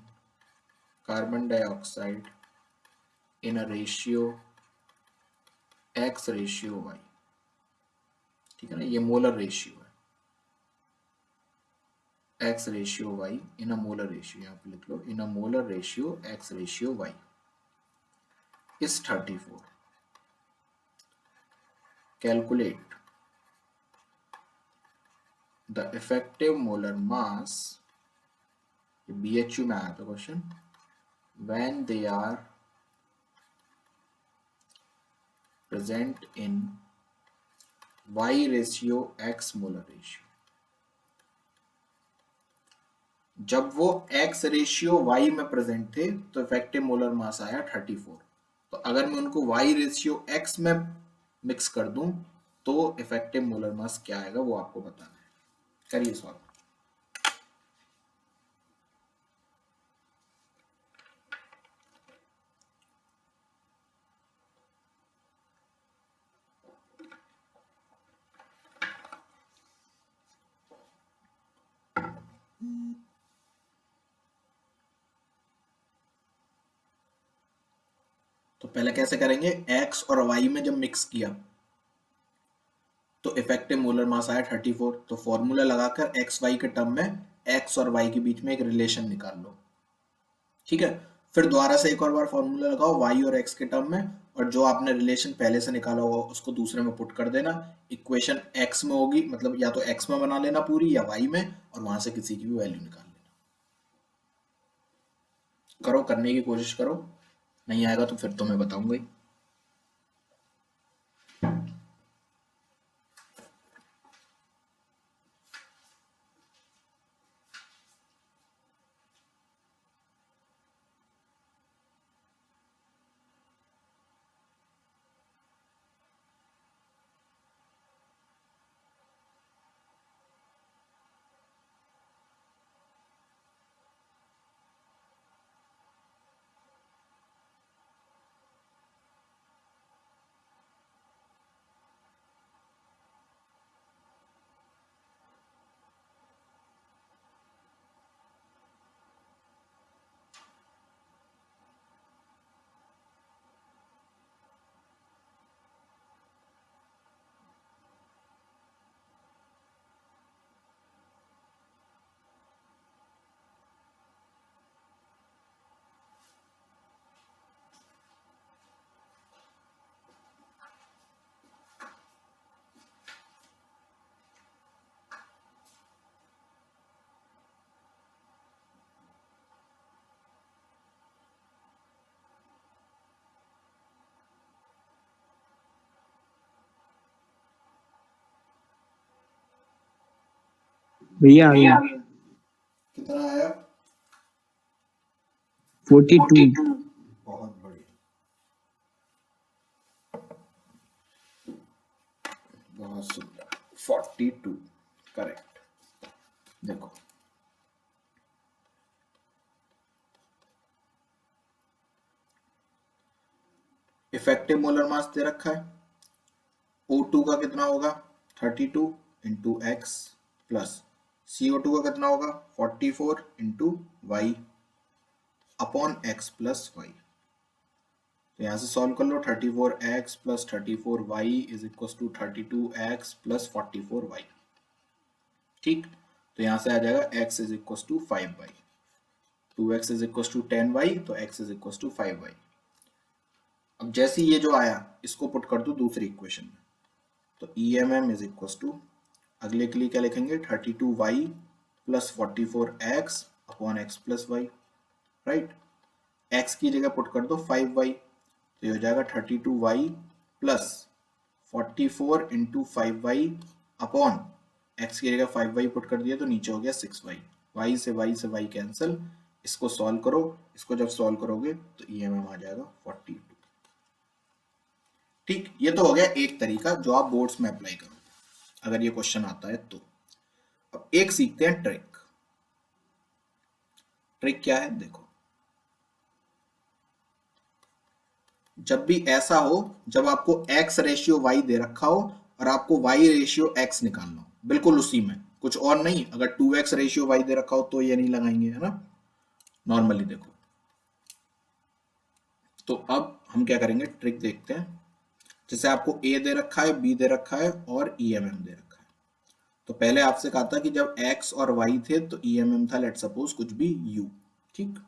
carbon dioxide in a ratio X/Y। ठीक है ना, ये मोलर रेशियो है, X/Y in a molar ratio, यहाँ पे लिख लो in a molar ratio X/Y is 34। Calculate the effective molar mass, BHU में आया था question, when they are present in Y/X molar ratio. जब वो X/Y में प्रेजेंट थे तो इफेक्टिव मोलर मास आया 34। तो अगर मैं उनको Y/X में मिक्स कर दूं तो इफेक्टिव मोलर मास क्या आएगा वो आपको बताना है। करिए सॉल्व। तो पहले कैसे करेंगे, X और Y में जब मिक्स किया तो इफेक्टिव मोलर मास आया 34। तो फॉर्मूला लगाकर XY के टर्म में X और Y के बीच में एक रिलेशन निकाल लो। ठीक है, फिर दोबारा से एक और बार फॉर्मूला लगाओ Y और X के टर्म में, और जो आपने रिलेशन पहले से निकाला होगा उसको दूसरे में पुट कर देना। इक्वेशन X में होगी, मतलब या तो X में बना लेना पूरी या Y में, और वहां से किसी की भी वैल्यू निकाल लेना। करो, करने की कोशिश करो, नहीं आएगा तो फिर तो मैं बताऊंगा ही। भैया आ गया कितना आया? 42। बहुत बढ़िया, बहुत सुंदर, 42 करेक्ट। देखो इफेक्टिव मोलर मास दे रखा है, O2 का कितना होगा 32 इंटू एक्स प्लस CO2 का कितना होगा 44 into Y upon x plus Y. तो यहाँ से सॉल्व कर लो, 34x plus 34y is equal to 32x plus 44y। ठीक, तो यहाँ से आ जाएगा x is equal to 5y, 2x is equal to 10y, तो x is equal to 5y। अब जैसे ये जो आया इसको पुट कर दो दूसरी इक्वेशन में, तो EMM इज इक्वल टू, अगले के लिए क्या लिखेंगे 32y plus 44x upon x plus y, right. x की जगह पुट कर दो 5y, तो ये हो जाएगा 32y plus 44 into 5y upon x की जगह 5y पुट कर दिया तो नीचे हो गया 6y, y से y कैंसिल, इसको सॉल्व करो, इसको जब सॉल्व करोगे तो EMM आ जाएगा 42। ठीक, ये तो हो गया एक तरीका जो आप बोर्ड्स में अप्लाई करो अगर ये क्वेश्चन आता है तो। अब एक सीखते हैं ट्रिक। ट्रिक क्या है देखो, जब भी ऐसा हो जब आपको x रेशियो y दे रखा हो और आपको y रेशियो x निकालना हो, बिल्कुल उसी में, कुछ और नहीं। अगर 2x रेशियो y दे रखा हो तो ये नहीं लगाएंगे, है ना, नॉर्मली देखो। तो अब हम क्या करेंगे, ट्रिक देखते हैं। जैसे आपको a दे रखा है, b दे रखा है और EMM दे रखा है, तो पहले आपसे कहा था कि जब x और y थे तो EMM था लेट सपोज कुछ भी u, ठीक,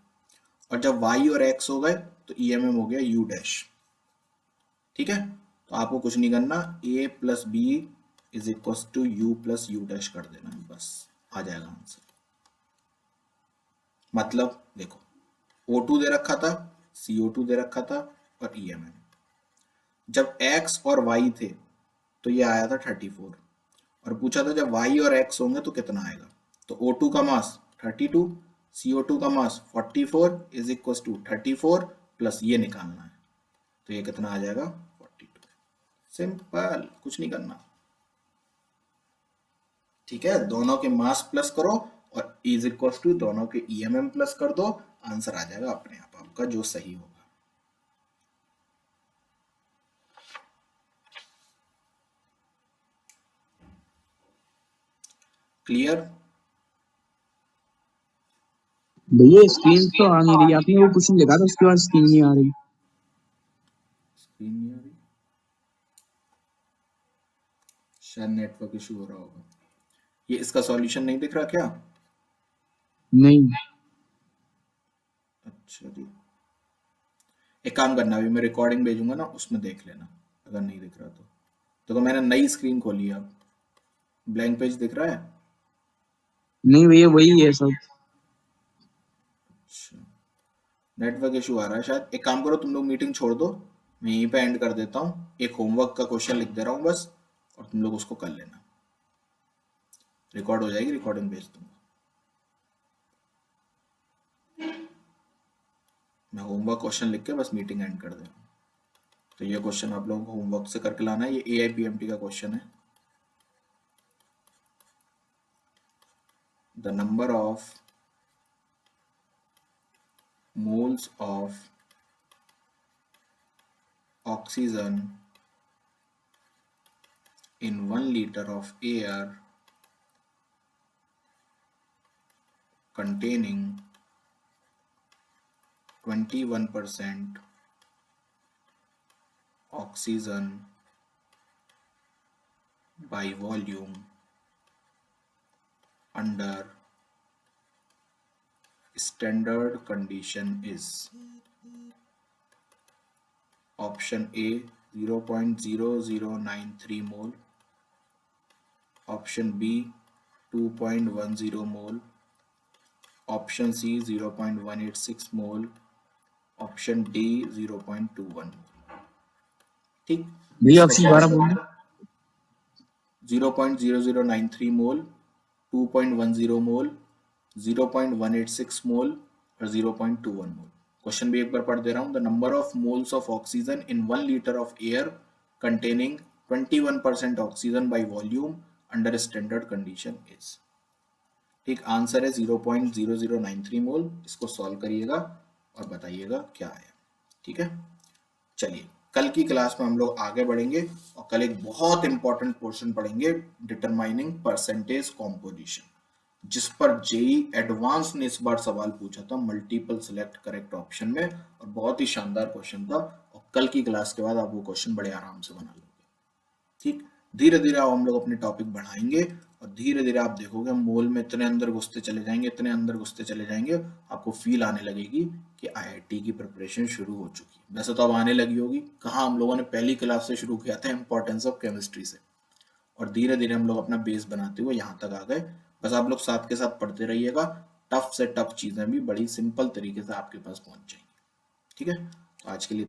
और जब y और x हो गए तो EMM हो गया u डैश, ठीक है। तो आपको कुछ नहीं करना, a plus b is equal to u plus u dash कर देना है, बस आ जाएगा आंसर। मतलब देखो O2 दे रखा था, CO2 दे रखा था और EMM, जब x और y थे तो ये आया था 34 और पूछा था जब y और x होंगे तो कितना आएगा, तो O2 का मास 32, CO2 का मास 44 इज इक्वल टू 34 प्लस ये निकालना है, तो ये कितना आ जाएगा 42। सिंपल, कुछ नहीं करना, ठीक है। दोनों के मास प्लस करो और इज इक्वल टू दोनों के EMM प्लस कर दो, आंसर आ जाएगा अपने आप आपका जो सही होगा। क्लियर? भैया स्क्रीन तो आ नहीं रही, आपने वो क्वेश्चन लिखा था उसके बाद स्क्रीन नहीं आ रही। स्क्रीन नहीं आ रही, शायद नेटवर्क इशू हो रहा होगा। ये इसका सॉल्यूशन नहीं दिख रहा क्या? नहीं अच्छा जी, एक काम करना, अभी मैं रिकॉर्डिंग भेजूंगा ना उसमें देख लेना अगर नहीं दिख रहा तो। देखो मैंने नई स्क्रीन खोली है, अब ब्लैंक पेज दिख रहा है। नहीं भैया वही है सब। अच्छा, नेटवर्क इशू आ रहा है शायद। एक काम करो, तुम लोग मीटिंग छोड़ दो, मैं यहीं पे एंड कर देता हूँ, एक होमवर्क का क्वेश्चन लिख दे रहा हूँ बस, और तुम लोग उसको कर लेना, रिकॉर्ड हो जाएगी, रिकॉर्डिंग भेज दूंगा। मैं होमवर्क क्वेश्चन लिख के बस मीटिंग एंड कर दे रहा हूँ। तो ये क्वेश्चन आप लोगों को होमवर्क से करके लाना है, ये AIPMT का क्वेश्चन है। The number of moles of oxygen in 1 liter of air containing 21% oxygen by volume under standard condition is option A 0.0093 mole, option B 2.10 mole, option C 0.186 mole, option D 0.21। ठीक, भैया ऑप्शन 12 बोल 0.0093 मोल, 2.10 मोल, 0.186 मोल और 0.21 मोल। क्वेश्चन भी एक बार पढ़ दे रहा हूं। The number of moles of oxygen in 1 litre of air containing 21% oxygen by volume under standard condition is. ठीक, आंसर है 0.0093 मोल। इसको सॉल्व करिएगा और बताइएगा क्या आया। ठीक है, चलिए कल की क्लास में हम लोग आगे बढ़ेंगे और कल एक बहुत इंपॉर्टेंट पोर्शन पढ़ेंगे, डिटरमाइनिंग परसेंटेज कॉम्पोजिशन, जिस पर जेई एडवांस ने इस बार सवाल पूछा था मल्टीपल सिलेक्ट करेक्ट ऑप्शन में, और बहुत ही शानदार क्वेश्चन था। और कल की क्लास के बाद आप वो क्वेश्चन बड़े आराम से बना लोगे। ठीक, धीरे धीरे हम लोग अपने टॉपिक बढ़ाएंगे और धीरे धीरे आप देखोगे मोल में इतने अंदर घुसते चले जाएंगे, इतने अंदर घुसते चले जाएंगे, आपको फील आने लगेगी कि आईआईटी की प्रिपरेशन शुरू हो चुकी है। वैसे तो अब आने लगी होगी, कहाँ हम लोगों ने पहली क्लास से शुरू किया था इंपॉर्टेंस ऑफ केमिस्ट्री से, और धीरे धीरे हम लोग अपना बेस बनाते हुए यहाँ तक आ गए। बस आप लोग साथ के साथ पढ़ते रहिएगा, टफ से टफ चीजें भी बड़ी सिंपल तरीके से आपके पास पहुंच जाएंगी। ठीक है, तो आज के लिए